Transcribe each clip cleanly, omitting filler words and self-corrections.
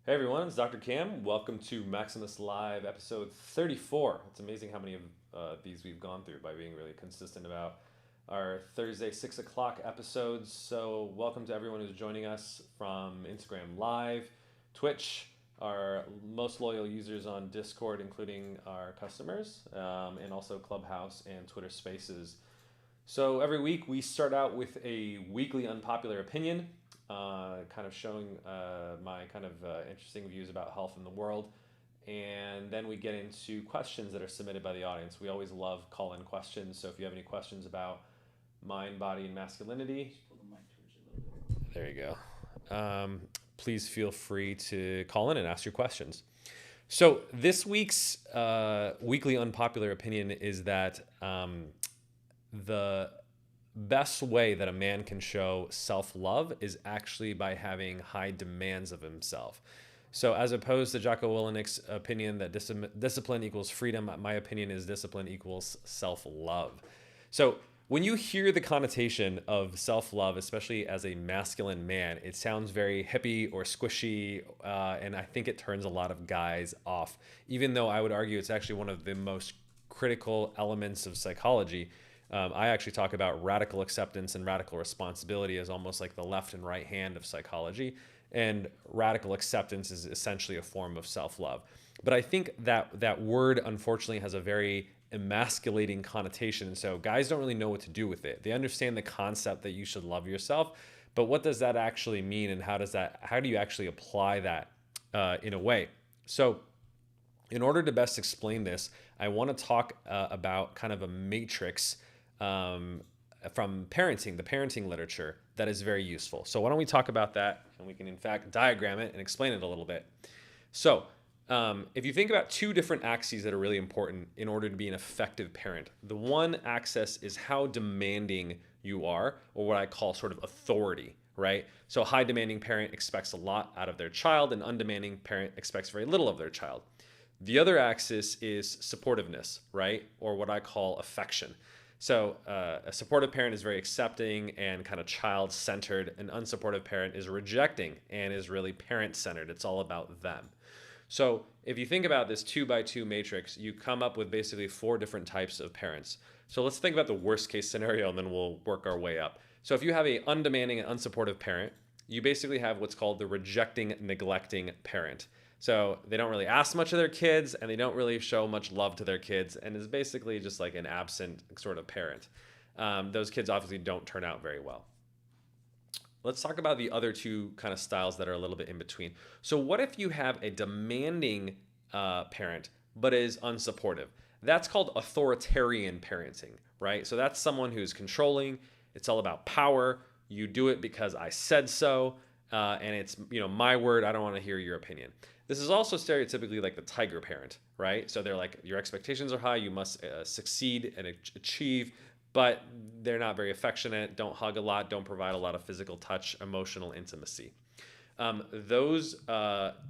Hey everyone, it's Dr. Cam. Welcome to Maximus Live episode 34. It's amazing how many of these we've gone through by being really consistent about our Thursday 6 o'clock episodes. So, welcome to everyone who's joining us from Instagram Live, Twitch, our most loyal users on Discord, including our customers, and also Clubhouse and Twitter Spaces. So every week we start out with a weekly unpopular opinion, kind of showing my kind of interesting views about health in the world. And then we get into questions that are submitted by the audience. We always love call-in questions. So if you have any questions about mind, body, and masculinity, there you go. Please feel free to call in and ask your questions. So this week's weekly unpopular opinion is that the best way that a man can show self-love is actually by having high demands of himself. So as opposed to Jocko Willink's opinion that discipline equals freedom, my opinion is discipline equals self-love. So when you hear the connotation of self-love, especially as a masculine man, it sounds very hippie or squishy, and I think it turns a lot of guys off, even though I would argue it's actually one of the most critical elements of psychology. I actually talk about radical acceptance and radical responsibility as almost like the left and right hand of psychology. And radical acceptance is essentially a form of self-love. But I think that word, unfortunately, has a very emasculating connotation. And so guys don't really know what to do with it. They understand the concept that you should love yourself, but what does that actually mean? And how do you actually apply that in a way? So in order to best explain this, I want to talk about kind of a matrix from parenting, the parenting literature, that is very useful. So why don't we talk about that, and we can in fact diagram it and explain it a little bit. So if you think about two different axes that are really important in order to be an effective parent, the one axis is how demanding you are, or what I call sort of authority, right? So a high demanding parent expects a lot out of their child, and undemanding parent expects very little of their child. The other axis is supportiveness, right? Or what I call affection. So a supportive parent is very accepting and kind of child-centered. An unsupportive parent is rejecting and is really parent-centered. It's all about them. So if you think about this 2x2 matrix, you come up with basically 4 different types of parents. So let's think about the worst case scenario, and then we'll work our way up. So if you have a undemanding and unsupportive parent, you basically have what's called the rejecting, neglecting parent. So they don't really ask much of their kids, and they don't really show much love to their kids, and is basically just like an absent sort of parent. Those kids obviously don't turn out very well. Let's talk about the other two kind of styles that are a little bit in between. So what if you have a demanding parent, but is unsupportive? That's called authoritarian parenting, right? So that's someone who's controlling. It's all about power. You do it because I said so, and it's my word. I don't want to hear your opinion. This is also stereotypically like the tiger parent, right? So they're like, your expectations are high, you must succeed and achieve, but they're not very affectionate, don't hug a lot, don't provide a lot of physical touch, emotional intimacy. Those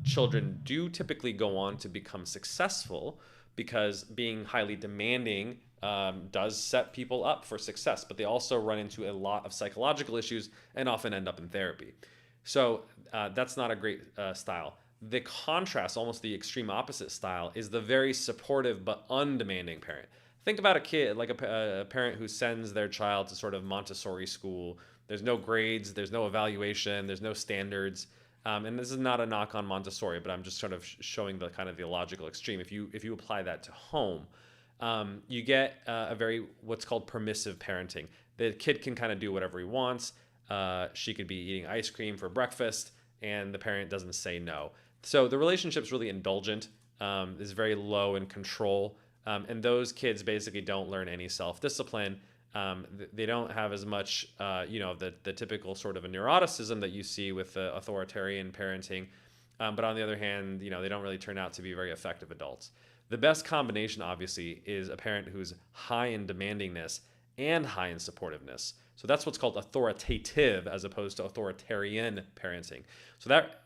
children do typically go on to become successful because being highly demanding does set people up for success, but they also run into a lot of psychological issues and often end up in therapy. So that's not a great style. The contrast, almost the extreme opposite style, is the very supportive but undemanding parent. Think about a kid, like a parent who sends their child to sort of Montessori school. There's no grades, there's no evaluation, there's no standards. And this is not a knock on Montessori, but I'm just sort of showing the kind of the logical extreme. If you apply that to home, you get a very what's called permissive parenting. The kid can kind of do whatever he wants. She could be eating ice cream for breakfast, and the parent doesn't say no. So the relationship's really indulgent, is very low in control, and those kids basically don't learn any self-discipline. They don't have as much, the typical sort of a neuroticism that you see with authoritarian parenting. But on the other hand, they don't really turn out to be very effective adults. The best combination, obviously, is a parent who's high in demandingness and high in supportiveness. So that's what's called authoritative as opposed to authoritarian parenting. So that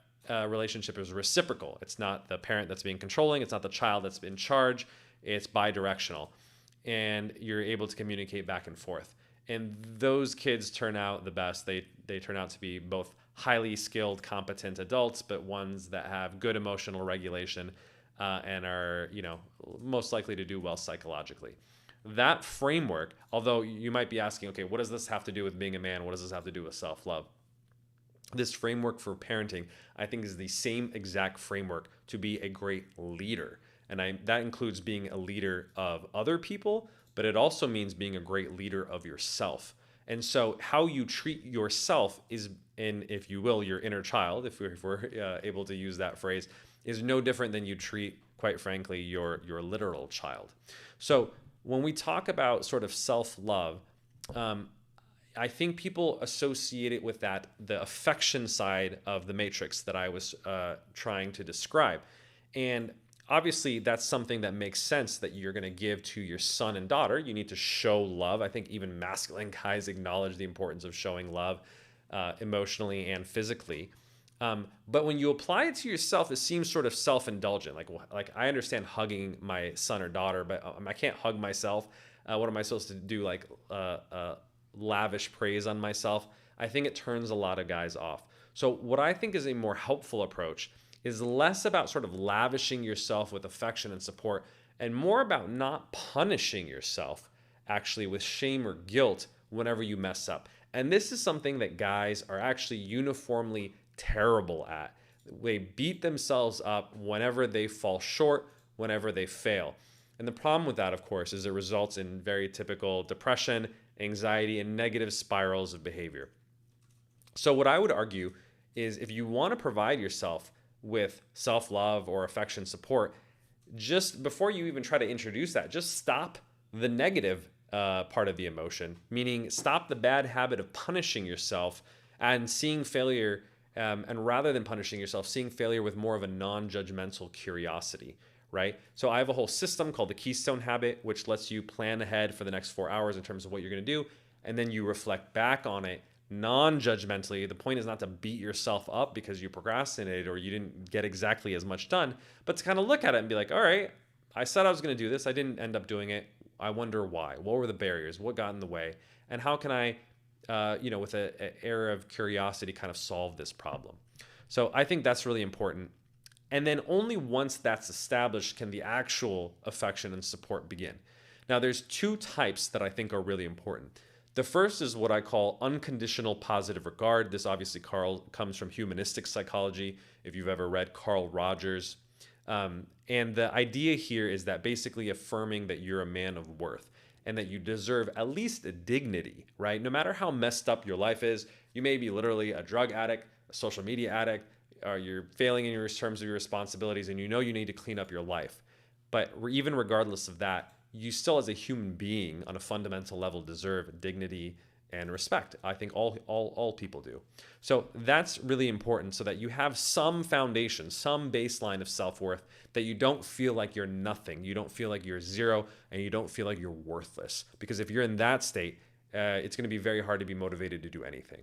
relationship is reciprocal. It's not the parent that's being controlling. It's not the child that's in charge. It's bidirectional. And you're able to communicate back and forth. And those kids turn out the best. They turn out to be both highly skilled, competent adults, but ones that have good emotional regulation and are, most likely to do well psychologically. That framework, although you might be asking, okay, what does this have to do with being a man? What does this have to do with self-love? This framework for parenting, I think, is the same exact framework to be a great leader. And that includes being a leader of other people, but it also means being a great leader of yourself. And so how you treat yourself is, in, if you will, your inner child, if we're able to use that phrase, is no different than you treat, quite frankly, your literal child. So when we talk about sort of self-love, I think people associate it with the affection side of the matrix that I was trying to describe. And obviously, that's something that makes sense that you're going to give to your son and daughter. You need to show love. I think even masculine guys acknowledge the importance of showing love emotionally and physically. But when you apply it to yourself, it seems sort of self-indulgent. Like I understand hugging my son or daughter, but I can't hug myself. What am I supposed to do? Lavish praise on myself? I think it turns a lot of guys off. So what I think is a more helpful approach is less about sort of lavishing yourself with affection and support, and more about not punishing yourself actually with shame or guilt whenever you mess up. And this is something that guys are actually uniformly terrible at. They beat themselves up whenever they fall short, whenever they fail. And the problem with that, of course, is it results in very typical depression, anxiety, and negative spirals of behavior. So what I would argue is if you want to provide yourself with self-love or affection support, just before you even try to introduce that, just stop the negative part of the emotion, meaning stop the bad habit of punishing yourself and seeing failure, and rather than punishing yourself, seeing failure with more of a non-judgmental curiosity, right? So I have a whole system called the Keystone Habit, which lets you plan ahead for the next 4 hours in terms of what you're going to do, and then you reflect back on it non-judgmentally. The point is not to beat yourself up because you procrastinated or you didn't get exactly as much done, but to kind of look at it and be like, all right, I said I was going to do this. I didn't end up doing it. I wonder why. What were the barriers? What got in the way? And how can I, with an air of curiosity, kind of solve this problem? So I think that's really important. And then only once that's established can the actual affection and support begin. Now, there's two types that I think are really important. The first is what I call unconditional positive regard. This obviously comes from humanistic psychology, if you've ever read Carl Rogers. And the idea here is that basically affirming that you're a man of worth and that you deserve at least a dignity, right? No matter how messed up your life is, you may be literally a drug addict, a social media addict, or you're failing in your terms of your responsibilities and you know you need to clean up your life. But even regardless of that, you still as a human being on a fundamental level deserve dignity and respect. I think all people do. So that's really important so that you have some foundation, some baseline of self-worth, that you don't feel like you're nothing, you don't feel like you're zero, and you don't feel like you're worthless. Because if you're in that state, it's going to be very hard to be motivated to do anything.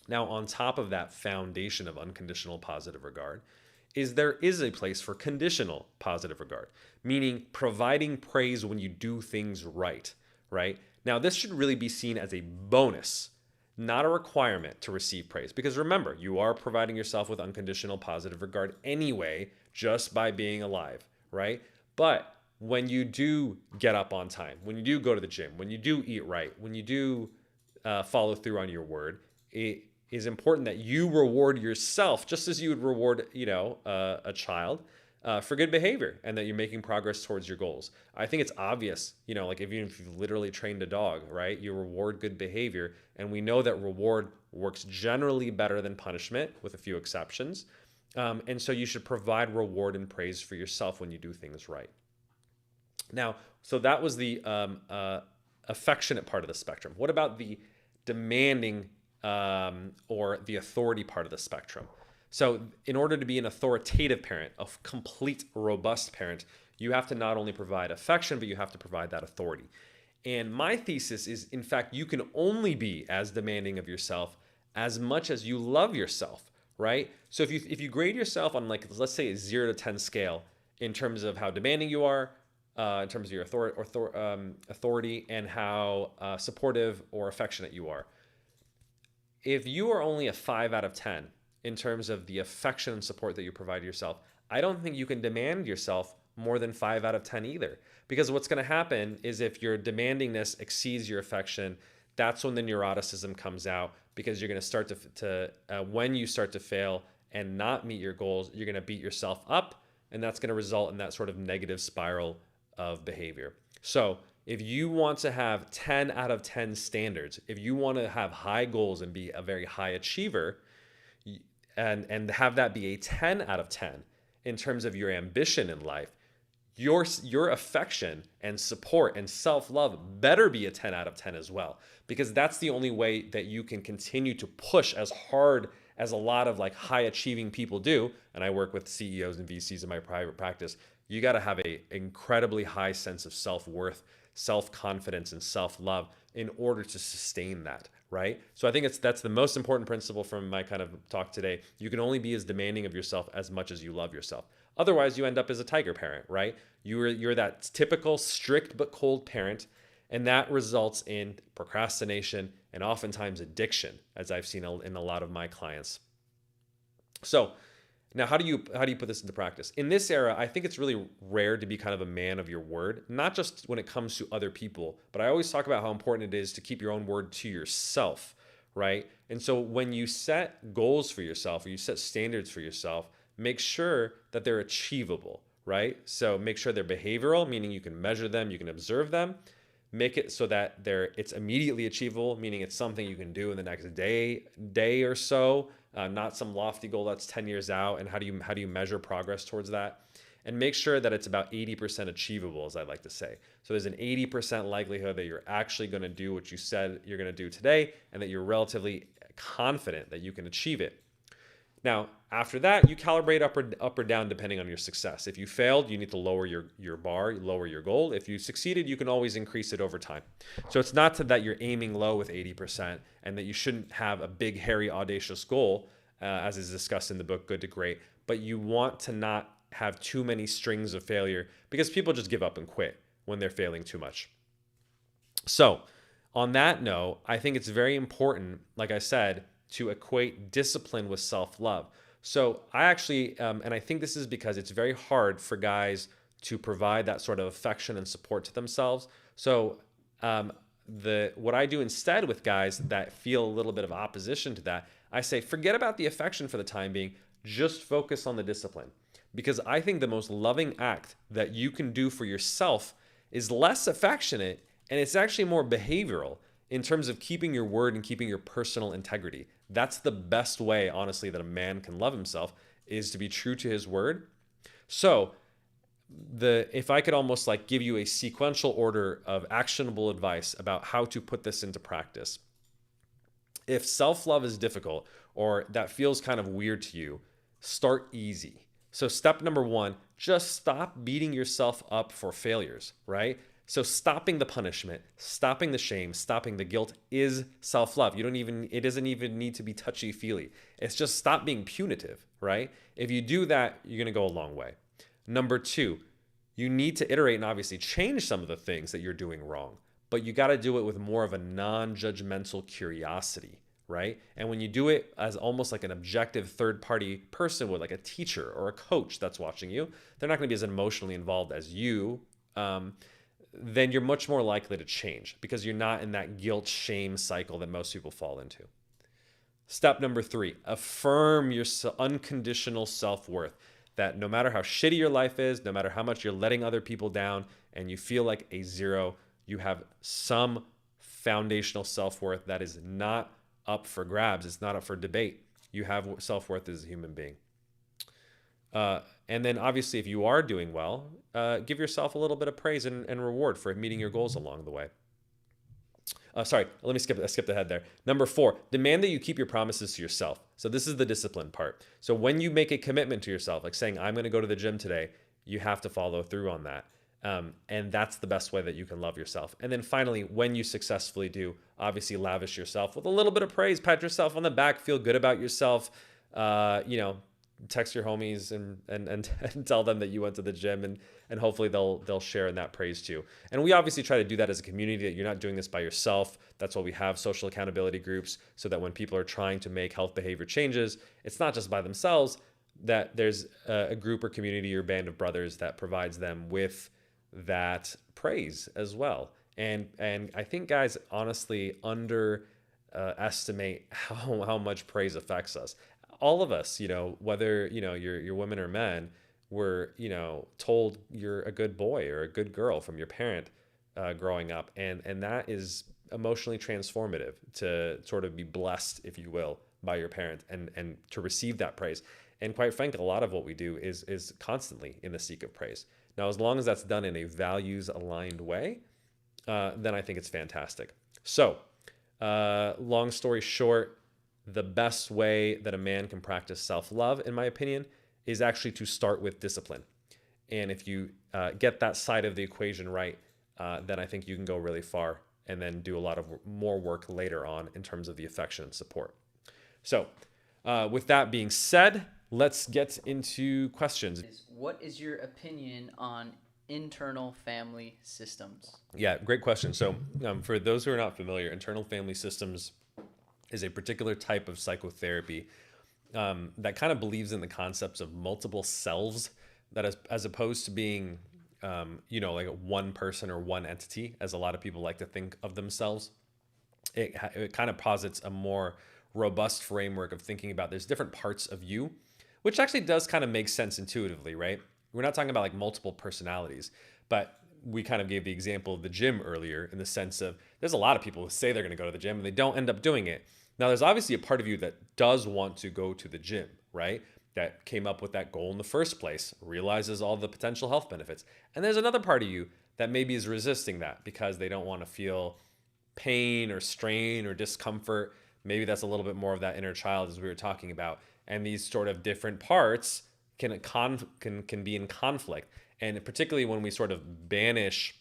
Now, on top of that foundation of unconditional positive regard, there is a place for conditional positive regard, meaning providing praise when you do things right? Now, this should really be seen as a bonus, not a requirement to receive praise. Because remember, you are providing yourself with unconditional positive regard anyway, just by being alive, right? But when you do get up on time, when you do go to the gym, when you do eat right, when you do follow through on your word, it is important that you reward yourself just as you would reward, a child for good behavior, and that you're making progress towards your goals. I think it's obvious, like even if you've literally trained a dog, right? You reward good behavior, and we know that reward works generally better than punishment, with a few exceptions. And so you should provide reward and praise for yourself when you do things right. Now, so that was the affectionate part of the spectrum. What about the demanding or the authority part of the spectrum? So in order to be an authoritative parent, a complete, robust parent, you have to not only provide affection, but you have to provide that authority. And my thesis is, in fact, you can only be as demanding of yourself as much as you love yourself, right? So if you grade yourself on, like, let's say a 0 to 10 scale in terms of how demanding you are, in terms of your authority, and how supportive or affectionate you are, if you are only a 5 out of 10 in terms of the affection and support that you provide yourself, I don't think you can demand yourself more than 5 out of 10 either. Because what's going to happen is if your demandingness exceeds your affection, that's when the neuroticism comes out, because you're going to start when you start to fail and not meet your goals, you're going to beat yourself up, and that's going to result in that sort of negative spiral of behavior. So if you want to have 10 out of 10 standards, if you want to have high goals and be a very high achiever, and have that be a 10 out of 10 in terms of your ambition in life, your affection and support and self-love better be a 10 out of 10 as well, because that's the only way that you can continue to push as hard as a lot of like high achieving people do. And I work with CEOs and VCs in my private practice. You got to have a incredibly high sense of self-worth, self-confidence, and self-love in order to sustain that, right? So I think that's the most important principle from my kind of talk today. You can only be as demanding of yourself as much as you love yourself. Otherwise, you end up as a tiger parent, right? You're that typical strict but cold parent, and that results in procrastination and oftentimes addiction, as I've seen in a lot of my clients. So now, how do you put this into practice? In this era, I think it's really rare to be kind of a man of your word, not just when it comes to other people, but I always talk about how important it is to keep your own word to yourself, right? And so when you set goals for yourself or you set standards for yourself, make sure that they're achievable, right? So make sure they're behavioral, meaning you can measure them, you can observe them. Make it so that it's immediately achievable, meaning it's something you can do in the next day or so, not some lofty goal that's 10 years out. And how do you measure progress towards that? And make sure that it's about 80% achievable, as I like to say. So there's an 80% likelihood that you're actually going to do what you said you're going to do today, and that you're relatively confident that you can achieve it. Now, after that, you calibrate up or down depending on your success. If you failed, you need to lower your bar, lower your goal. If you succeeded, you can always increase it over time. So it's not that you're aiming low with 80% and that you shouldn't have a big, hairy, audacious goal, as is discussed in the book, Good to Great, but you want to not have too many strings of failure, because people just give up and quit when they're failing too much. So on that note, I think it's very important, like I said, to equate discipline with self-love. So I actually, and I think this is because it's very hard for guys to provide that sort of affection and support to themselves. So what I do instead with guys that feel a little bit of opposition to that, I say, forget about the affection for the time being, just focus on the discipline. Because I think the most loving act that you can do for yourself is less affectionate, and it's actually more behavioral in terms of keeping your word and keeping your personal integrity. That's the best way, honestly, that a man can love himself, is to be true to his word. So if I could almost like give you a sequential order of actionable advice about how to put this into practice. If self-love is difficult or that feels kind of weird to you, start easy. So step number 1, just stop beating yourself up for failures, right? So stopping the punishment, stopping the shame, stopping the guilt is self-love. It doesn't even need to be touchy-feely. It's just stop being punitive, right? If you do that, you're going to go a long way. Number 2, you need to iterate and obviously change some of the things that you're doing wrong, but you got to do it with more of a non-judgmental curiosity, right? And when you do it as almost like an objective third-party person would, like a teacher or a coach that's watching you, they're not going to be as emotionally involved as you, then you're much more likely to change, because you're not in that guilt shame cycle that most people fall into. Step number 3, affirm your unconditional self-worth, that no matter how shitty your life is, no matter how much you're letting other people down and you feel like a zero, you have some foundational self-worth that is not up for grabs. It's not up for debate. You have self-worth as a human being. And then obviously, if you are doing well, give yourself a little bit of praise and reward for meeting your goals along the way. Sorry, let me skip ahead there. Number 4, demand that you keep your promises to yourself. So this is the discipline part. So when you make a commitment to yourself, like saying, I'm going to go to the gym today, you have to follow through on that. And that's the best way that you can love yourself. And then finally, when you successfully do, obviously lavish yourself with a little bit of praise, pat yourself on the back, feel good about yourself, text your homies and tell them that you went to the gym, and hopefully they'll share in that praise too. And we obviously try to do that as a community, that you're not doing this by yourself. That's why we have social accountability groups, so that when people are trying to make health behavior changes, it's not just by themselves, that there's a group or community or band of brothers that provides them with that praise as well. And I think guys honestly estimate how much praise affects us. All of us, whether you're women or men, were told you're a good boy or a good girl from your parent growing up, and that is emotionally transformative, to sort of be blessed, if you will, by your parent, and to receive that praise. And quite frankly, a lot of what we do is constantly in the seek of praise. Now, as long as that's done in a values aligned way, then I think it's fantastic. So, long story short, the best way that a man can practice self-love, in my opinion, is actually to start with discipline. And if you get that side of the equation right, then I think you can go really far, and then do a lot of more work later on in terms of the affection and support. So with that being said, let's get into questions. What is your opinion on internal family systems? Yeah, great question. So for those who are not familiar, internal family systems is a particular type of psychotherapy that kind of believes in the concepts of multiple selves, that as opposed to being, like one person or one entity, as a lot of people like to think of themselves. It kind of posits a more robust framework of thinking about there's different parts of you, which actually does kind of make sense intuitively, right? We're not talking about like multiple personalities, but we kind of gave the example of the gym earlier, in the sense of there's a lot of people who say they're going to go to the gym and they don't end up doing it. Now, there's obviously a part of you that does want to go to the gym, right? That came up with that goal in the first place, realizes all the potential health benefits. And there's another part of you that maybe is resisting that because they don't want to feel pain or strain or discomfort. Maybe that's a little bit more of that inner child, as we were talking about. And these sort of different parts can be in conflict. And particularly when we sort of banish,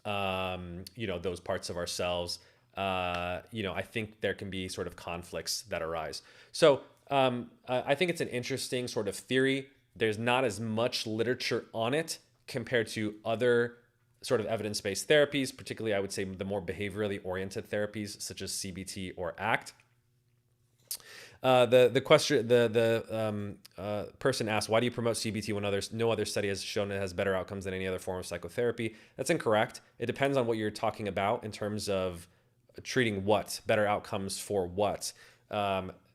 those parts of ourselves, I think there can be sort of conflicts that arise. So I think it's an interesting sort of theory. There's not as much literature on it compared to other sort of evidence-based therapies, particularly I would say the more behaviorally oriented therapies such as CBT or ACT. The person asked, why do you promote CBT when no other study has shown it has better outcomes than any other form of psychotherapy? That's incorrect. It depends on what you're talking about in terms of treating what, better outcomes for what.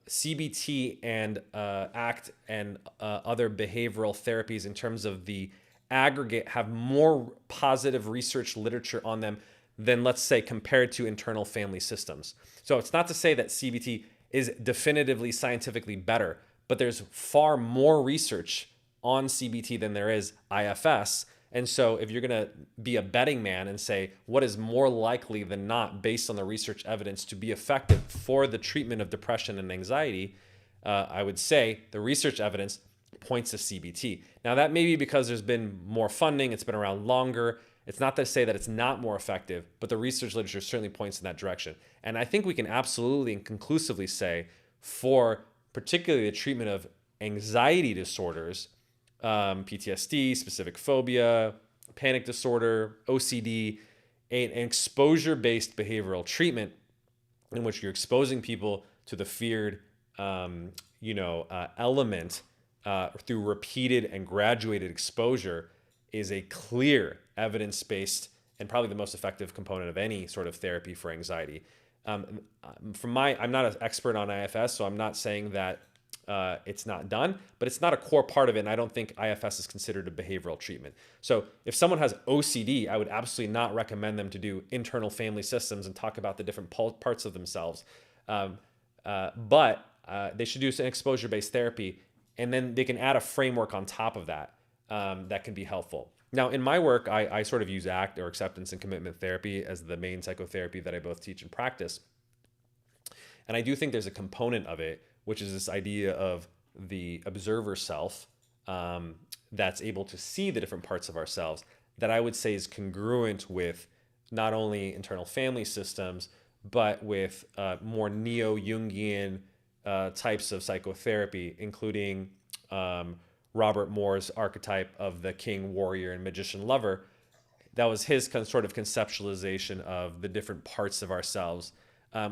CBT and ACT and other behavioral therapies, in terms of the aggregate, have more positive research literature on them than, let's say, compared to internal family systems. So it's not to say that CBT is definitively scientifically better, but there's far more research on CBT than there is IFS. And so if you're going to be a betting man and say what is more likely than not, based on the research evidence, to be effective for the treatment of depression and anxiety, I would say the research evidence points to CBT. Now, that may be because there's been more funding, it's been around longer. It's not to say that it's not more effective, but the research literature certainly points in that direction. And I think we can absolutely and conclusively say, for particularly the treatment of anxiety disorders, PTSD, specific phobia, panic disorder, OCD, an exposure-based behavioral treatment in which you're exposing people to the feared, element through repeated and graduated exposure, is a clear evidence-based and probably the most effective component of any sort of therapy for anxiety. I'm not an expert on IFS, so I'm not saying that it's not done, but it's not a core part of it. And I don't think IFS is considered a behavioral treatment. So if someone has OCD, I would absolutely not recommend them to do internal family systems and talk about the different parts of themselves. But they should do some exposure-based therapy, and then they can add a framework on top of that that can be helpful. Now, in my work, I sort of use ACT, or acceptance and commitment therapy, as the main psychotherapy that I both teach and practice. And I do think there's a component of it, which is this idea of the observer self that's able to see the different parts of ourselves, that I would say is congruent with not only internal family systems, but with more neo-Jungian types of psychotherapy, including Robert Moore's archetype of the king, warrior, and magician lover. That was his sort of conceptualization of the different parts of ourselves,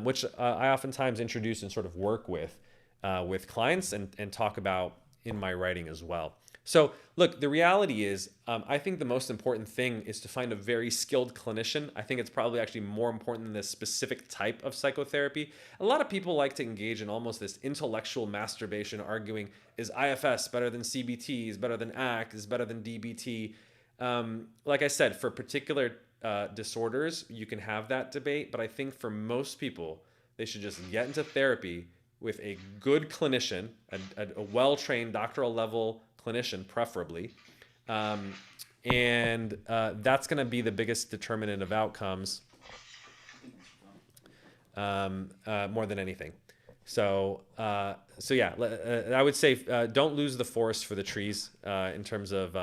which I oftentimes introduce and sort of work with clients and talk about in my writing as well. So look, the reality is, I think the most important thing is to find a very skilled clinician. I think it's probably actually more important than this specific type of psychotherapy. A lot of people like to engage in almost this intellectual masturbation, arguing, is IFS better than CBT, is better than ACT, is better than DBT? Like I said, for particular disorders, you can have that debate, but I think for most people, they should just get into therapy with a good clinician, a well-trained doctoral level clinician, preferably. And that's going to be the biggest determinant of outcomes more than anything. So yeah, I would say don't lose the forest for the trees in terms of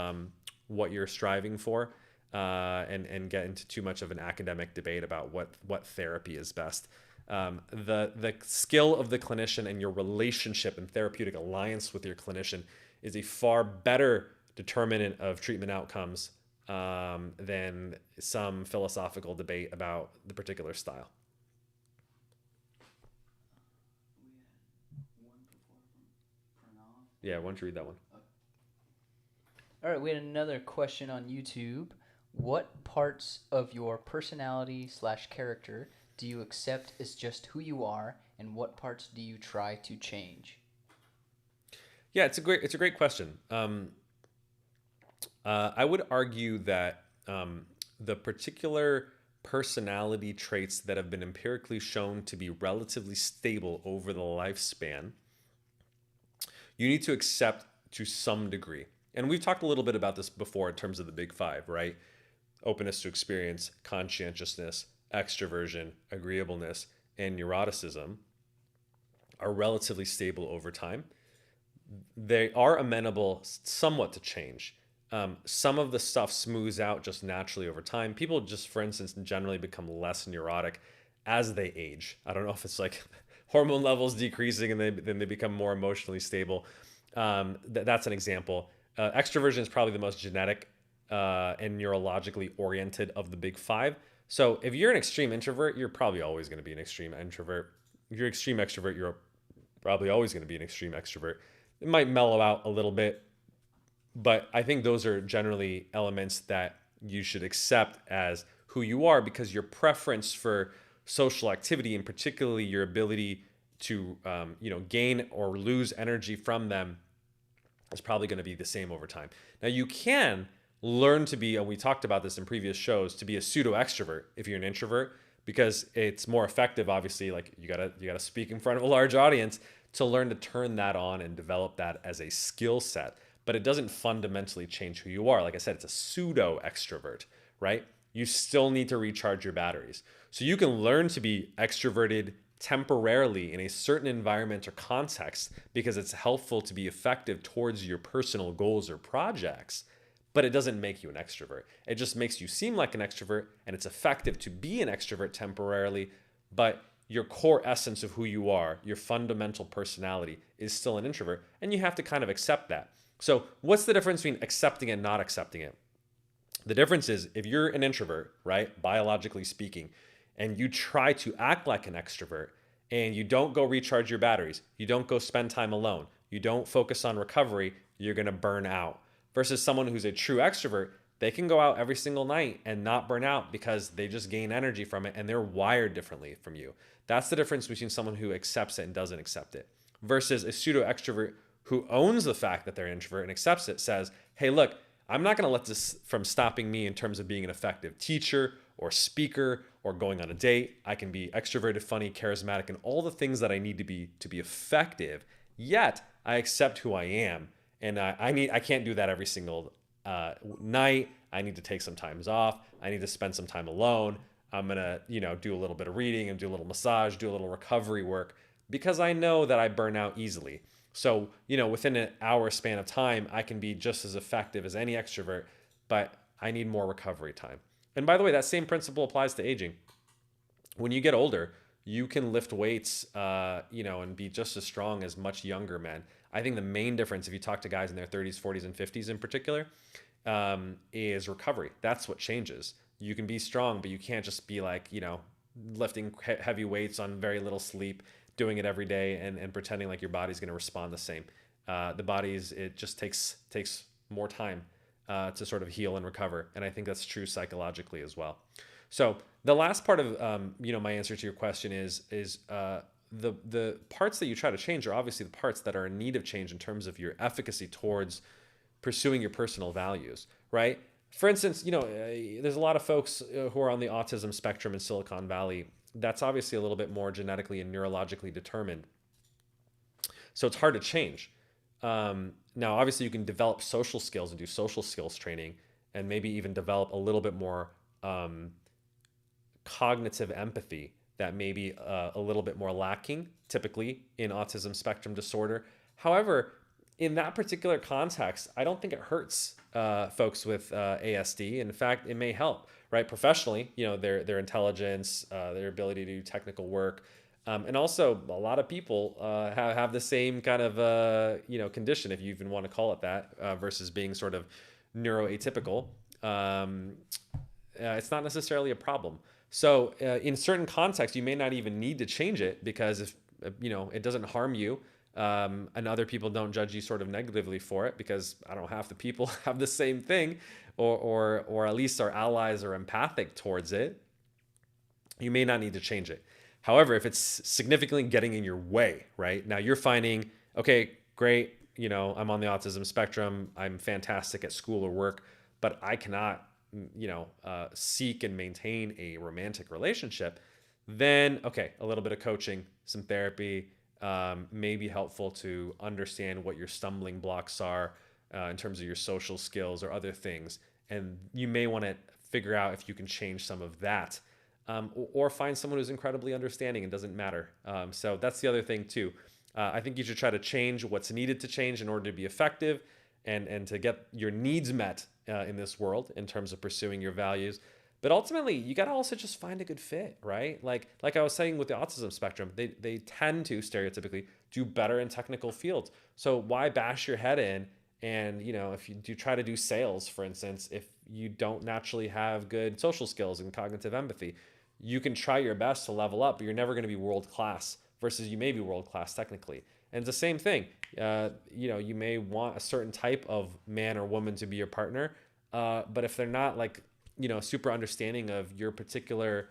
what you're striving for, and get into too much of an academic debate about what therapy is best. The skill of the clinician and your relationship and therapeutic alliance with your clinician is a far better determinant of treatment outcomes than some philosophical debate about the particular style. Yeah, why don't you read that one? All right, we had another question on YouTube. What parts of your personality / character do you accept as just who you are, and what parts do you try to change? Yeah, it's a great question. I would argue that the particular personality traits that have been empirically shown to be relatively stable over the lifespan, you need to accept to some degree. And we've talked a little bit about this before in terms of the big five, right? Openness to experience, conscientiousness, extroversion, agreeableness, and neuroticism are relatively stable over time. They are amenable somewhat to change. Some of the stuff smooths out just naturally over time. People just, for instance, generally become less neurotic as they age. I don't know if it's like hormone levels decreasing and then they become more emotionally stable. That's an example. Extroversion is probably the most genetic and neurologically oriented of the big five. So if you're an extreme introvert, you're probably always going to be an extreme introvert. If you're an extreme extrovert, you're probably always going to be an extreme extrovert. It might mellow out a little bit, but I think those are generally elements that you should accept as who you are, because your preference for social activity, and particularly your ability to gain or lose energy from them, is probably going to be the same over time. Now, you can learn to be, and we talked about this in previous shows, to be a pseudo extrovert if you're an introvert, because it's more effective. Obviously, like you gotta speak in front of a large audience to learn to turn that on and develop that as a skill set. But it doesn't fundamentally change who you are. Like I said, it's a pseudo extrovert, right? You still need to recharge your batteries. So you can learn to be extroverted temporarily in a certain environment or context because it's helpful to be effective towards your personal goals or projects, but it doesn't make you an extrovert. It just makes you seem like an extrovert, and it's effective to be an extrovert temporarily, but your core essence of who you are, your fundamental personality, is still an introvert, and you have to kind of accept that. So what's the difference between accepting and not accepting it? The difference is, if you're an introvert, right, biologically speaking, and you try to act like an extrovert, and you don't go recharge your batteries, you don't go spend time alone, you don't focus on recovery, you're going to burn out. Versus someone who's a true extrovert, they can go out every single night and not burn out because they just gain energy from it, and they're wired differently from you. That's the difference between someone who accepts it and doesn't accept it, versus a pseudo extrovert who owns the fact that they're an introvert and accepts it, says, hey, look, I'm not going to let this from stopping me in terms of being an effective teacher or speaker or going on a date. I can be extroverted, funny, charismatic, and all the things that I need to be effective. Yet I accept who I am, and I can't do that every single night. I need to take some times off. I need to spend some time alone. I'm gonna do a little bit of reading and do a little massage, do a little recovery work, because I know that I burn out easily. So, within an hour span of time, I can be just as effective as any extrovert, but I need more recovery time. And by the way, that same principle applies to aging. When you get older, you can lift weights, and be just as strong as much younger men. I think the main difference, if you talk to guys in their 30s, 40s, and 50s in particular, is recovery. That's what changes. You can be strong, but you can't just be like, lifting heavy weights on very little sleep, doing it every day, and pretending like your body's going to respond the same. It just takes more time to sort of heal and recover, and I think that's true psychologically as well. So the last part of my answer to your question is the parts that you try to change are obviously the parts that are in need of change in terms of your efficacy towards pursuing your personal values, right? For instance, there's a lot of folks who are on the autism spectrum in Silicon Valley. That's obviously a little bit more genetically and neurologically determined. So it's hard to change. Now, obviously, you can develop social skills and do social skills training, and maybe even develop a little bit more cognitive empathy that may be a little bit more lacking, typically in autism spectrum disorder. However, in that particular context, I don't think it hurts folks with ASD. In fact, it may help, right? Professionally, their intelligence, their ability to do technical work. And also, a lot of people have the same kind of condition, if you even want to call it that, versus being sort of neuroatypical. It's not necessarily a problem. So in certain contexts, you may not even need to change it, because if it doesn't harm you, and other people don't judge you sort of negatively for it, because I don't know, half the people have the same thing, or at least are allies or empathic towards it, you may not need to change it. However, if it's significantly getting in your way, right? Now you're finding, okay, great, I'm on the autism spectrum, I'm fantastic at school or work, but I cannot, seek and maintain a romantic relationship, then, okay, a little bit of coaching, some therapy, may be helpful to understand what your stumbling blocks are in terms of your social skills or other things. And you may want to figure out if you can change some of that. Or find someone who's incredibly understanding. It doesn't matter. So that's the other thing too. I think you should try to change what's needed to change in order to be effective, and to get your needs met in this world in terms of pursuing your values. But ultimately, you got to also just find a good fit, right? Like I was saying with the autism spectrum, they tend to stereotypically do better in technical fields. So why bash your head in? And if you do try to do sales, for instance, if you don't naturally have good social skills and cognitive empathy, you can try your best to level up, but you're never going to be world class, versus you may be world class technically. And it's the same thing. You may want a certain type of man or woman to be your partner, but if they're not super understanding of your particular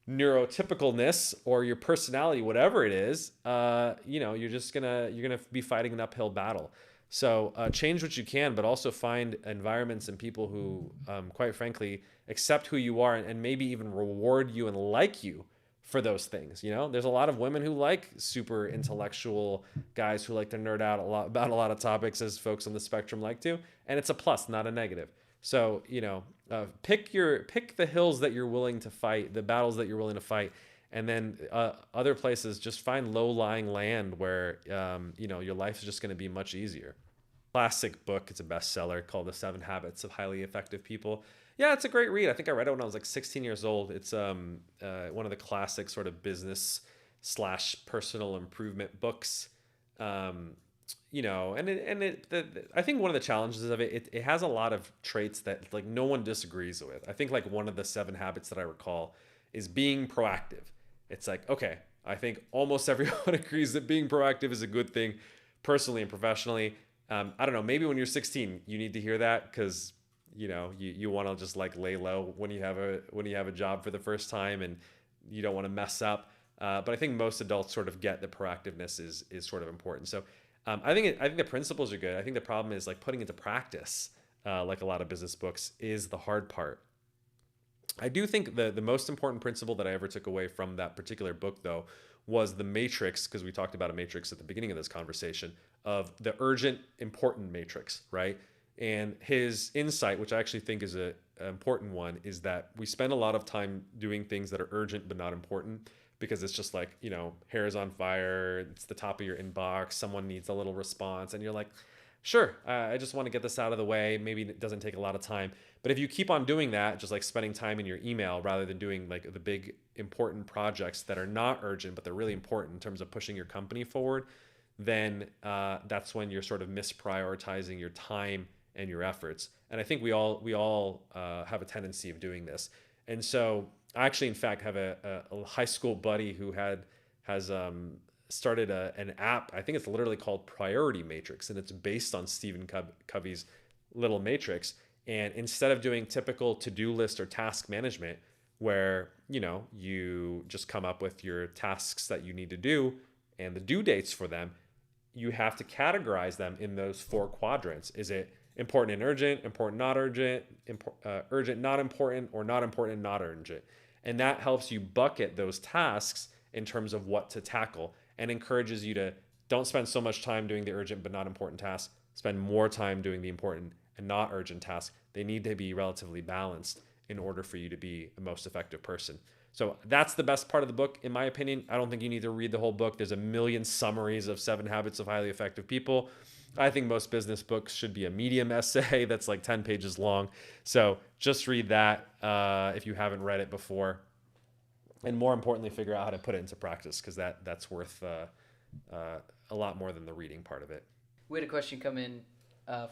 neurotypicalness or your personality, whatever it is, you're gonna be fighting an uphill battle. So change what you can, but also find environments and people who, quite frankly, accept who you are, and maybe even reward you and like you for those things. There's a lot of women who like super intellectual guys who like to nerd out about a lot of topics, as folks on the spectrum like to, and it's a plus, not a negative. So pick the hills that you're willing to fight, the battles that you're willing to fight, and then other places, just find low-lying land where your life is just going to be much easier. Classic book, it's a bestseller, called The 7 Habits of Highly Effective People. Yeah, it's a great read. I think I read it when I was like 16 years old. It's one of the classic sort of business / personal improvement books. I think one of the challenges of it has a lot of traits that like no one disagrees with. I think like one of the 7 habits that I recall is being proactive. It's like, okay, I think almost everyone agrees that being proactive is a good thing, personally and professionally. I don't know, maybe when you're 16, you need to hear that, because you want to just like lay low when you have a job for the first time, and you don't want to mess up. But I think most adults sort of get that proactiveness is sort of important. So I think the principles are good. I think the problem is like putting into practice, like a lot of business books, is the hard part. I do think the most important principle that I ever took away from that particular book, though, was the matrix, because we talked about a matrix at the beginning of this conversation, of the urgent, important matrix, right? And his insight, which I actually think is an important one, is that we spend a lot of time doing things that are urgent but not important, because it's just like, hair is on fire, it's the top of your inbox, someone needs a little response, and you're like, Sure, I just want to get this out of the way. Maybe it doesn't take a lot of time. But if you keep on doing that, just like spending time in your email rather than doing like the big important projects that are not urgent, but they're really important in terms of pushing your company forward, then that's when you're sort of misprioritizing your time and your efforts. And I think we all have a tendency of doing this. And so I actually, in fact, have a high school buddy who has started an app. I think it's literally called Priority Matrix, and it's based on Stephen Covey's little matrix. And instead of doing typical to-do list or task management, where you just come up with your tasks that you need to do and the due dates for them, you have to categorize them in those 4 quadrants. Is it important and urgent, important not urgent, urgent not important, or not important not urgent? And that helps you bucket those tasks in terms of what to tackle, and encourages you to don't spend so much time doing the urgent but not important tasks. Spend more time doing the important and not urgent tasks. They need to be relatively balanced in order for you to be the most effective person. So that's the best part of the book, in my opinion. I don't think you need to read the whole book. There's a million summaries of 7 Habits of Highly Effective People. I think most business books should be a medium essay that's like 10 pages long. So just read that if you haven't read it before. And more importantly, figure out how to put it into practice, because that's worth a lot more than the reading part of it. We had a question come in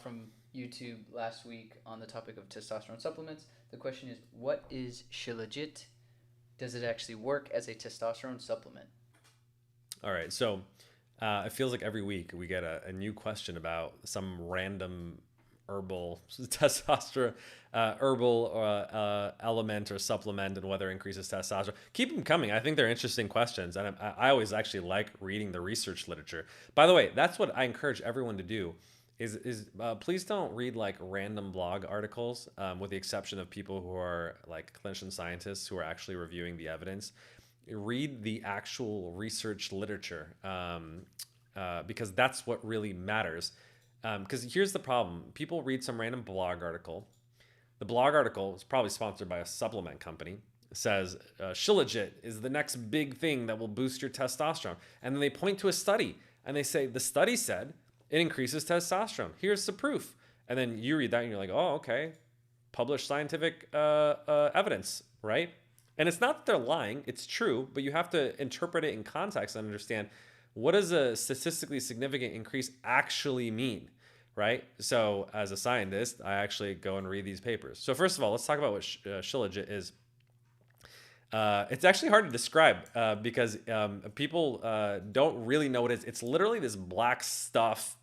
from YouTube last week on the topic of testosterone supplements. The question is, what is shilajit? Does it actually work as a testosterone supplement? All right, so it feels like every week we get a new question about some random herbal testosterone element or supplement, and whether it increases testosterone. Keep them coming. I think they're interesting questions, and I always actually like reading the research literature. By the way, that's what I encourage everyone to do. Is please don't read like random blog articles, with the exception of people who are like clinician scientists who are actually reviewing the evidence. Read the actual research literature, because that's what really matters. Because here's the problem. People read some random blog article. The blog article is probably sponsored by a supplement company. It says, shilajit is the next big thing that will boost your testosterone. And then they point to a study and they say, the study said it increases testosterone. Here's the proof. And then you read that and you're like, oh, okay. Published scientific evidence, right? And it's not that they're lying. It's true, but you have to interpret it in context and understand, what does a statistically significant increase actually mean, right? So as a scientist, I actually go and read these papers. So first of all, let's talk about what shilajit is. It's actually hard to describe because people don't really know what it is. It's literally this black stuff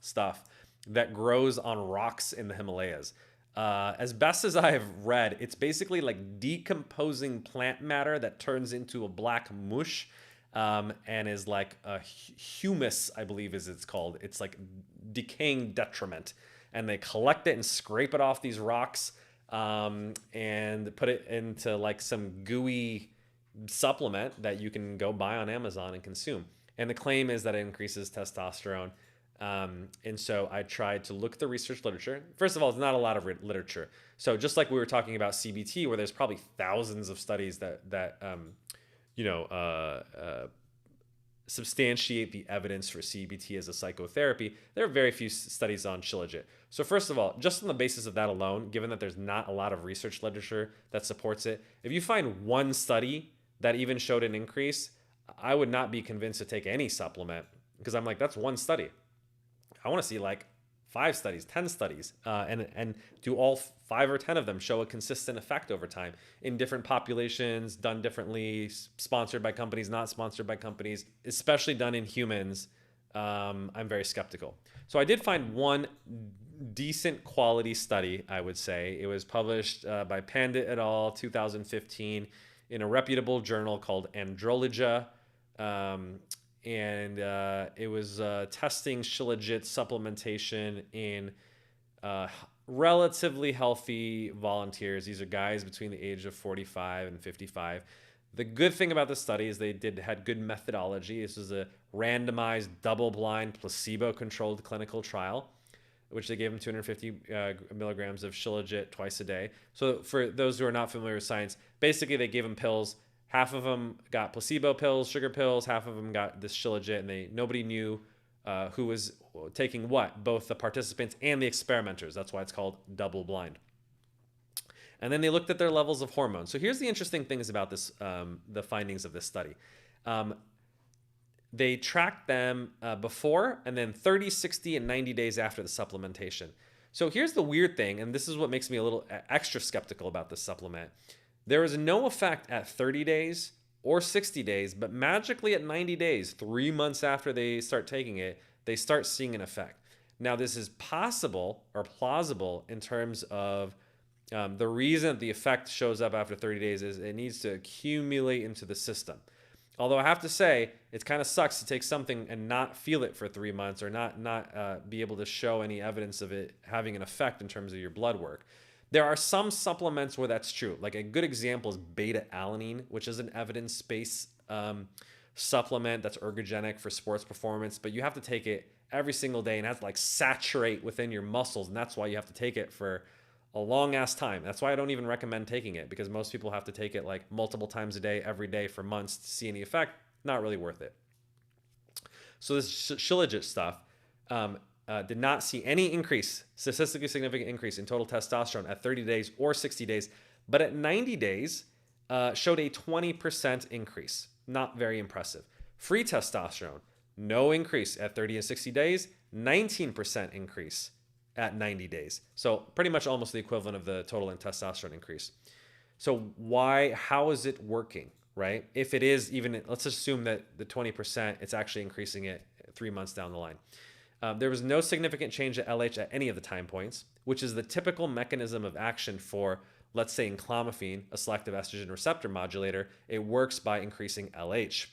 that grows on rocks in the Himalayas. As best as I have read, it's basically like decomposing plant matter that turns into a black mush. And is like a humus, I believe is it's called. It's like decaying detriment. And they collect it and scrape it off these rocks and put it into like some gooey supplement that you can go buy on Amazon and consume. And the claim is that it increases testosterone. And so I tried to look at the research literature. First of all, it's not a lot of literature. So just like we were talking about CBT, where there's probably thousands of studies that substantiate the evidence for CBT as a psychotherapy, there are very few studies on shilajit. So first of all, just on the basis of that alone, given that there's not a lot of research literature that supports it, if you find one study that even showed an increase, I would not be convinced to take any supplement, because I'm like, that's one study. I want to see like 5 studies, 10 studies, and do all 5 or 10 of them show a consistent effect over time in different populations, done differently, sponsored by companies, not sponsored by companies, especially done in humans. I'm very skeptical. So I did find one decent quality study, I would say. It was published by Pandit et al. 2015 in a reputable journal called Andrologia. And it was testing shilajit supplementation in relatively healthy volunteers. These are guys between the age of 45 and 55. The good thing about the study is they had good methodology. This was a randomized, double-blind, placebo-controlled clinical trial, which they gave them 250 milligrams of shilajit twice a day. So for those who are not familiar with science, basically they gave them pills. Half of them got placebo pills, sugar pills. Half of them got this shilajit, and nobody knew who was taking what? Both the participants and the experimenters. That's why it's called double blind. And then they looked at their levels of hormones. So here's the interesting things about this, the findings of this study. They tracked them before and then 30, 60, and 90 days after the supplementation. So here's the weird thing, and this is what makes me a little extra skeptical about this supplement. There is no effect at 30 days or 60 days, but magically at 90 days, 3 months after they start taking it, they start seeing an effect. Now, this is possible or plausible in terms of the reason the effect shows up after 30 days is it needs to accumulate into the system. Although I have to say, it kind of sucks to take something and not feel it for 3 months or not be able to show any evidence of it having an effect in terms of your blood work. There are some supplements where that's true. Like a good example is beta-alanine, which is an evidence-based supplement that's ergogenic for sports performance, but you have to take it every single day and it has to like saturate within your muscles, and that's why you have to take it for a long ass time. That's why I don't even recommend taking it, because most people have to take it like multiple times a day, every day for months to see any effect. Not really worth it. So this shilajit stuff did not see any increase, statistically significant increase in total testosterone at 30 days or 60 days, but at 90 days showed a 20% increase. Not very impressive. Free testosterone, no increase at 30 and 60 days, 19% increase at 90 days. So pretty much almost the equivalent of the total in testosterone increase. So how is it working, right? If it is even, let's assume that the 20%, it's actually increasing it 3 months down the line. There was no significant change at LH at any of the time points, which is the typical mechanism of action for, let's say, clomiphene, a selective estrogen receptor modulator. It works by increasing LH.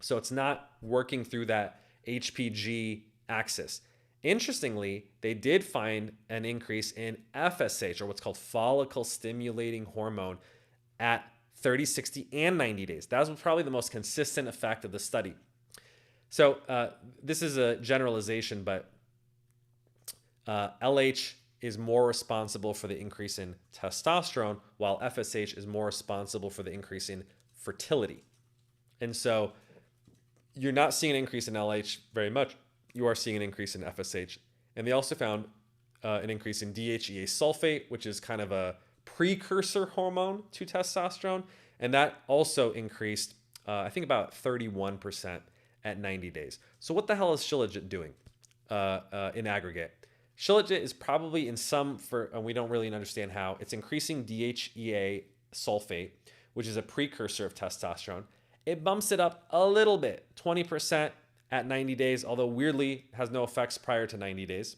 So it's not working through that HPG axis. Interestingly, they did find an increase in FSH, or what's called follicle stimulating hormone, at 30, 60, and 90 days. That was probably the most consistent effect of the study. So this is a generalization, but LH is more responsible for the increase in testosterone, while FSH is more responsible for the increase in fertility. And so you're not seeing an increase in LH very much. You are seeing an increase in FSH. And they also found an increase in DHEA sulfate, which is kind of a precursor hormone to testosterone. And that also increased, I think, about 31% at 90 days. So what the hell is shilajit doing in aggregate? Shilajit is probably in some, and we don't really understand how, it's increasing DHEA sulfate, which is a precursor of testosterone. It bumps it up a little bit, 20% at 90 days, although weirdly has no effects prior to 90 days.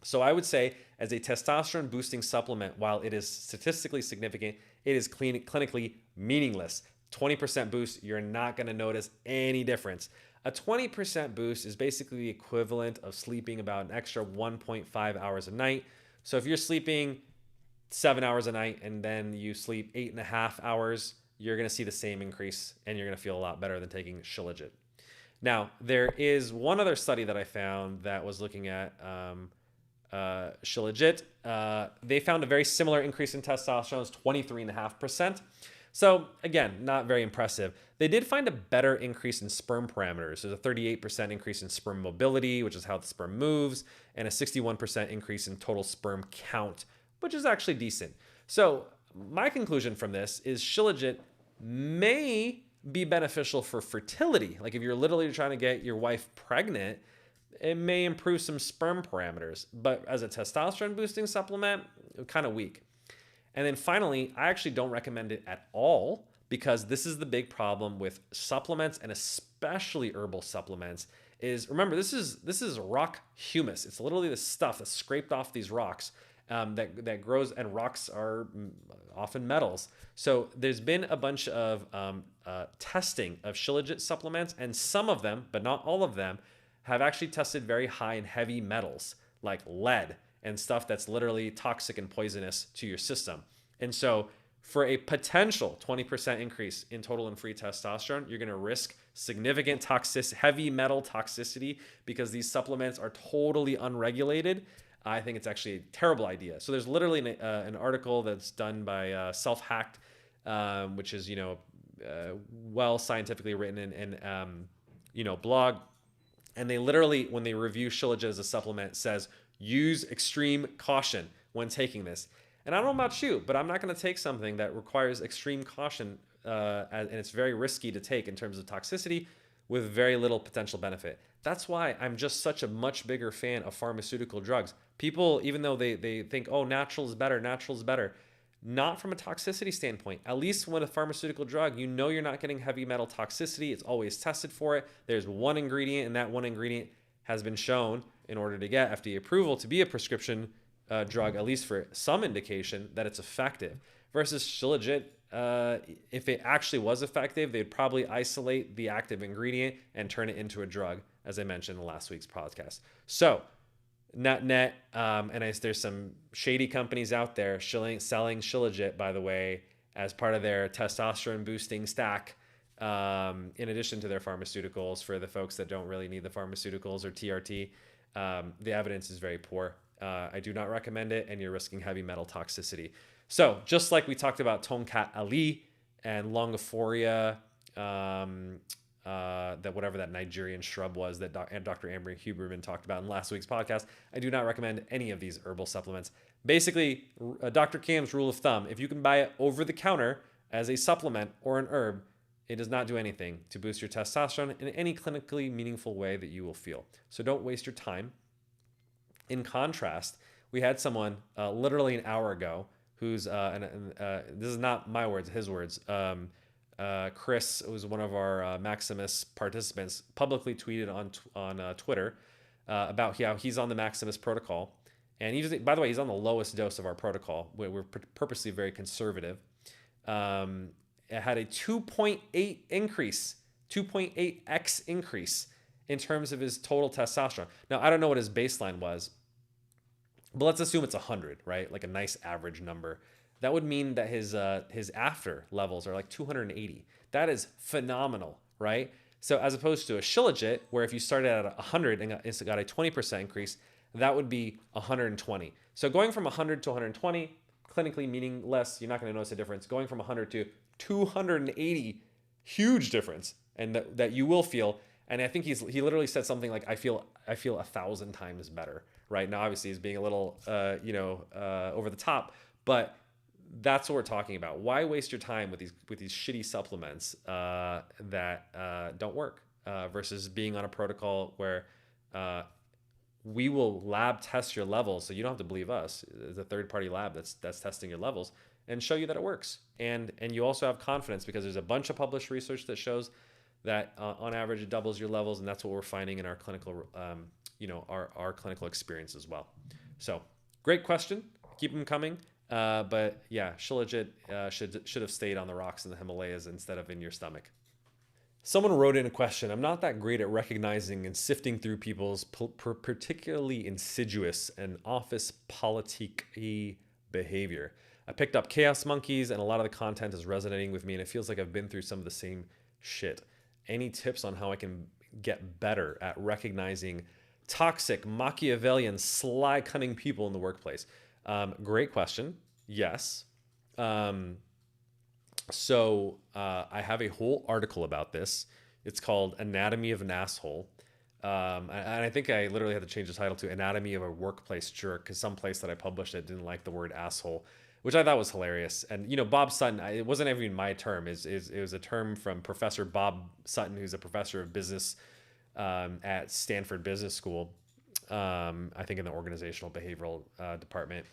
So I would say as a testosterone boosting supplement, while it is statistically significant, it is clinically meaningless. 20% boost, you're not going to notice any difference. A 20% boost is basically the equivalent of sleeping about an extra 1.5 hours a night. So if you're sleeping 7 hours a night and then you sleep 8.5 hours, you're going to see the same increase and you're going to feel a lot better than taking shilajit. Now, there is one other study that I found that was looking at shilajit. They found a very similar increase in testosterone, it's 23.5%. So again, not very impressive. They did find a better increase in sperm parameters. There's a 38% increase in sperm mobility, which is how the sperm moves, and a 61% increase in total sperm count, which is actually decent. So my conclusion from this is shilajit may be beneficial for fertility. Like if you're literally trying to get your wife pregnant, it may improve some sperm parameters. But as a testosterone boosting supplement, kind of weak. And then finally, I actually don't recommend it at all, because this is the big problem with supplements, and especially herbal supplements, is, remember, this is rock humus. It's literally the stuff that's scraped off these rocks that grows, and rocks are often metals. So there's been a bunch of testing of shilajit supplements, and some of them, but not all of them, have actually tested very high and heavy metals like lead and stuff that's literally toxic and poisonous to your system. And so for a potential 20% increase in total and free testosterone, you're going to risk significant heavy metal toxicity, because these supplements are totally unregulated. I think it's actually a terrible idea. So there's literally an article that's done by Self-Hacked, which is, well scientifically written and blog. And they literally, when they review shilajit as a supplement, says use extreme caution when taking this. And I don't know about you, but I'm not going to take something that requires extreme caution, and it's very risky to take in terms of toxicity with very little potential benefit. That's why I'm just such a much bigger fan of pharmaceutical drugs. People, even though they think, oh, natural is better, not from a toxicity standpoint. At least with a pharmaceutical drug, you know you're not getting heavy metal toxicity. It's always tested for it. There's one ingredient, and that one ingredient has been shown in order to get FDA approval to be a prescription drug, at least for some indication that it's effective. Versus shilajit, if it actually was effective, they'd probably isolate the active ingredient and turn it into a drug, as I mentioned in last week's podcast. So, net, there's some shady companies out there selling shilajit, by the way, as part of their testosterone boosting stack, in addition to their pharmaceuticals. For the folks that don't really need the pharmaceuticals or TRT, the evidence is very poor. I do not recommend it, and you're risking heavy metal toxicity. So just like we talked about Tonkat Ali and Longiphoria, that whatever that Nigerian shrub was that Dr. Amber Huberman talked about in last week's podcast, I do not recommend any of these herbal supplements. Basically, Dr. Cam's rule of thumb, if you can buy it over the counter as a supplement or an herb, it does not do anything to boost your testosterone in any clinically meaningful way that you will feel. So don't waste your time. In contrast, we had someone literally an hour ago who's, this is not my words, his words, Chris, who's one of our Maximus participants, publicly tweeted on Twitter about how he's on the Maximus protocol. And he's, by the way, he's on the lowest dose of our protocol. We're purposely very conservative. It had a 2.8x increase in terms of his total testosterone. Now, I don't know what his baseline was, but let's assume it's 100, right? Like a nice average number. That would mean that his after levels are like 280. That is phenomenal, right? So as opposed to a shilajit, where if you started at 100 and it's got a 20% increase, that would be 120. So going from 100 to 120, clinically meaningless. You're not going to notice a difference. Going from 100 to 280, huge difference, and that you will feel. And I think he literally said something like, I feel 1,000 times better. Right now, obviously, he's being a little over the top, but that's what we're talking about. Why waste your time with these shitty supplements that don't work versus being on a protocol where we will lab test your levels, so you don't have to believe us. It's a third-party lab that's testing your levels and show you that it works. And you also have confidence because there's a bunch of published research that shows that on average it doubles your levels, and that's what we're finding in our clinical our clinical experience as well. So great question. Keep them coming. But yeah, shilajit should have stayed on the rocks in the Himalayas instead of in your stomach. Someone wrote in a question. I'm not that great at recognizing and sifting through people's particularly insidious and office politique behavior. I picked up Chaos Monkeys, and a lot of the content is resonating with me, and it feels like I've been through some of the same shit. Any tips on how I can get better at recognizing toxic, Machiavellian, sly, cunning people in the workplace? Great question. Yes. So I have a whole article about this. It's called Anatomy of an Asshole. And I think I literally had to change the title to Anatomy of a Workplace Jerk, because some place that I published it didn't like the word asshole, which I thought was hilarious. And, Bob Sutton, it wasn't even my term. It was a term from Professor Bob Sutton, who's a professor of business at Stanford Business School, I think in the organizational behavioral department.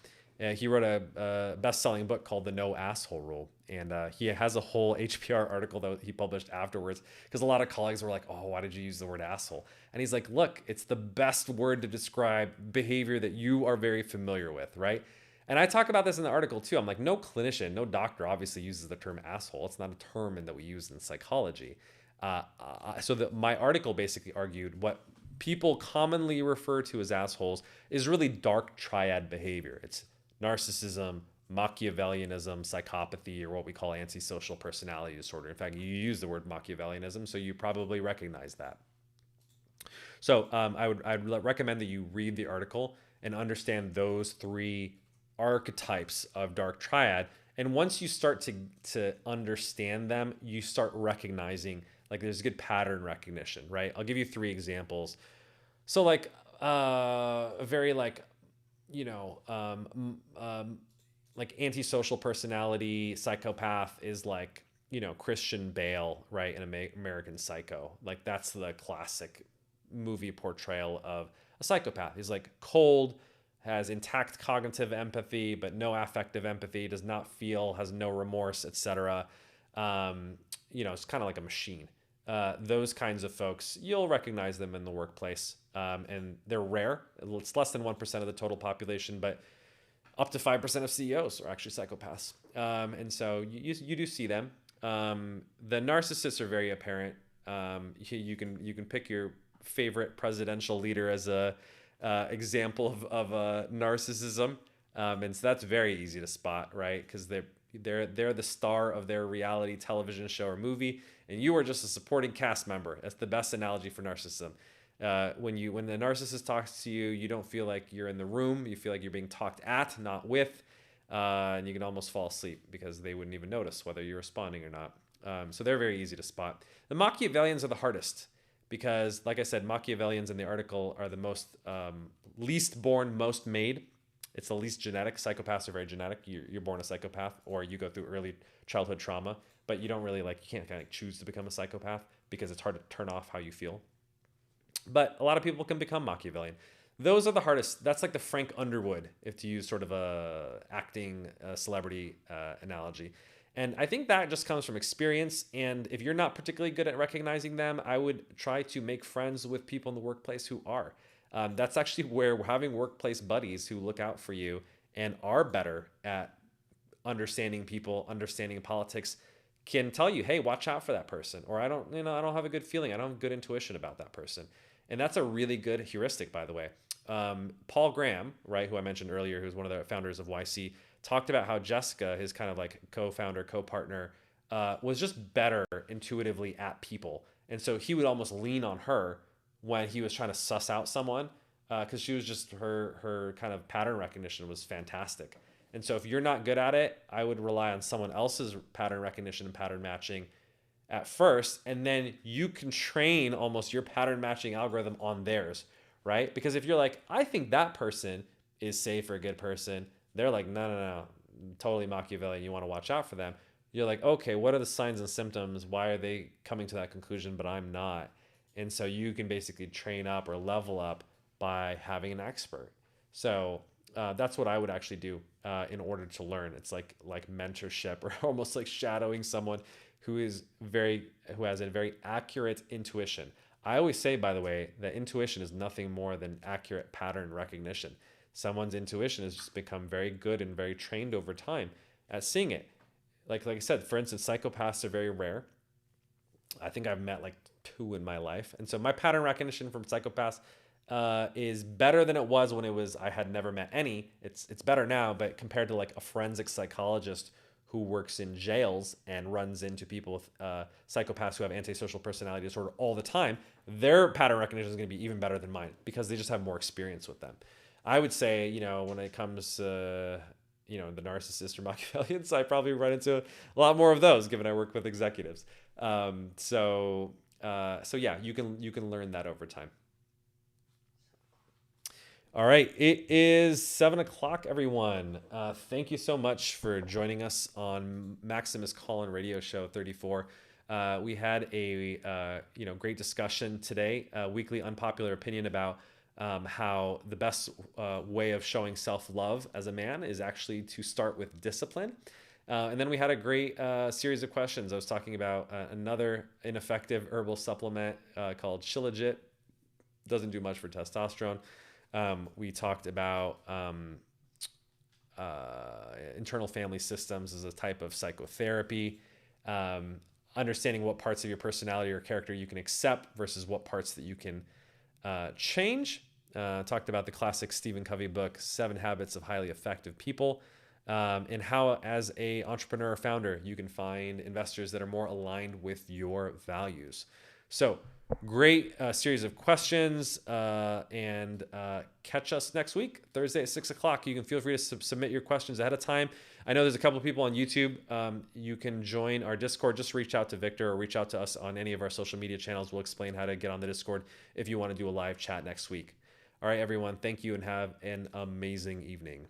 He wrote a best-selling book called The No Asshole Rule. And he has a whole HPR article that he published afterwards, because a lot of colleagues were like, oh, why did you use the word asshole? And he's like, look, it's the best word to describe behavior that you are very familiar with, right? And I talk about this in the article too. I'm like, no clinician, no doctor obviously uses the term asshole. It's not a term that we use in psychology. My article basically argued what people commonly refer to as assholes is really dark triad behavior. It's narcissism, Machiavellianism, psychopathy, or what we call antisocial personality disorder. In fact, you use the word Machiavellianism, so you probably recognize that. So I'd recommend that you read the article and understand those three archetypes of dark triad. And once you start to understand them, you start recognizing Like there's good pattern recognition, right? I'll give you 3 examples. So like a very like, you know, like antisocial personality psychopath is like, you know, Christian Bale, right, in American Psycho. Like that's the classic movie portrayal of a psychopath. He's like cold, has intact cognitive empathy but no affective empathy, does not feel, has no remorse, etc. You know, it's kind of like a machine. Those kinds of folks, you'll recognize them in the workplace, and they're rare. It's less than 1% of the total population, but up to 5% of CEOs are actually psychopaths. And so you do see them. The narcissists are very apparent. You can pick your favorite presidential leader as a example of narcissism, and so that's very easy to spot, right? Because they're the star of their reality television show or movie, and you are just a supporting cast member. That's the best analogy for narcissism. When the narcissist talks to you, you don't feel like you're in the room. You feel like you're being talked at, not with, and you can almost fall asleep because they wouldn't even notice whether you're responding or not. So they're very easy to spot. The Machiavellians are the hardest because, like I said, Machiavellians in the article are the most least born, most made. It's the least genetic. Psychopaths are very genetic. You're born a psychopath, or you go through early childhood trauma, but you don't really you can't kind of choose to become a psychopath because it's hard to turn off how you feel. But a lot of people can become Machiavellian. Those are the hardest. That's like the Frank Underwood, if to use sort of a acting celebrity analogy. And I think that just comes from experience. And if you're not particularly good at recognizing them, I would try to make friends with people in the workplace who are. That's actually where having workplace buddies who look out for you and are better at understanding people, understanding politics, can tell you, hey, watch out for that person. Or I don't have a good feeling. I don't have good intuition about that person. And that's a really good heuristic, by the way. Paul Graham, right, who I mentioned earlier, who's one of the founders of YC, talked about how Jessica, his kind of like co-founder, co-partner, was just better intuitively at people. And so he would almost lean on her when he was trying to suss out someone, because she was just, her kind of pattern recognition was fantastic. And so if you're not good at it, I would rely on someone else's pattern recognition and pattern matching at first, and then you can train almost your pattern matching algorithm on theirs, right? Because if you're like, I think that person is safe or a good person, they're like, no, totally Machiavellian, you want to watch out for them. You're like, okay, what are the signs and symptoms? Why are they coming to that conclusion, but I'm not? And so you can basically train up or level up by having an expert. So that's what I would actually do in order to learn. It's like mentorship, or almost like shadowing someone who has a very accurate intuition. I always say, by the way, that intuition is nothing more than accurate pattern recognition. Someone's intuition has just become very good and very trained over time at seeing it. Like I said, for instance, psychopaths are very rare. I think I've met like 2 in my life. And so my pattern recognition from psychopaths is better than it was when I had never met any. It's better now, but compared to like a forensic psychologist who works in jails and runs into people with psychopaths who have antisocial personality disorder all the time, their pattern recognition is going to be even better than mine because they just have more experience with them. I would say, when it comes to, the narcissist or Machiavellians, I probably run into a lot more of those given I work with executives. So yeah, you can learn that over time. All right, it is 7:00, everyone. Thank you so much for joining us on Maximus Call-In Radio Show 34. We had a great discussion today, weekly unpopular opinion about how the best way of showing self-love as a man is actually to start with discipline. And then we had a great series of questions. I was talking about another ineffective herbal supplement called shilajit. Doesn't do much for testosterone. We talked about internal family systems as a type of psychotherapy, understanding what parts of your personality or character you can accept versus what parts that you can change. Talked about the classic Stephen Covey book, 7 Habits of Highly Effective People, and how as a entrepreneur or founder, you can find investors that are more aligned with your values. So great series of questions, and catch us next week, Thursday at 6 o'clock. You can feel free to submit your questions ahead of time. I know there's a couple of people on YouTube. You can join our Discord. Just reach out to Victor or reach out to us on any of our social media channels. We'll explain how to get on the Discord if you want to do a live chat next week. All right, everyone. Thank you and have an amazing evening.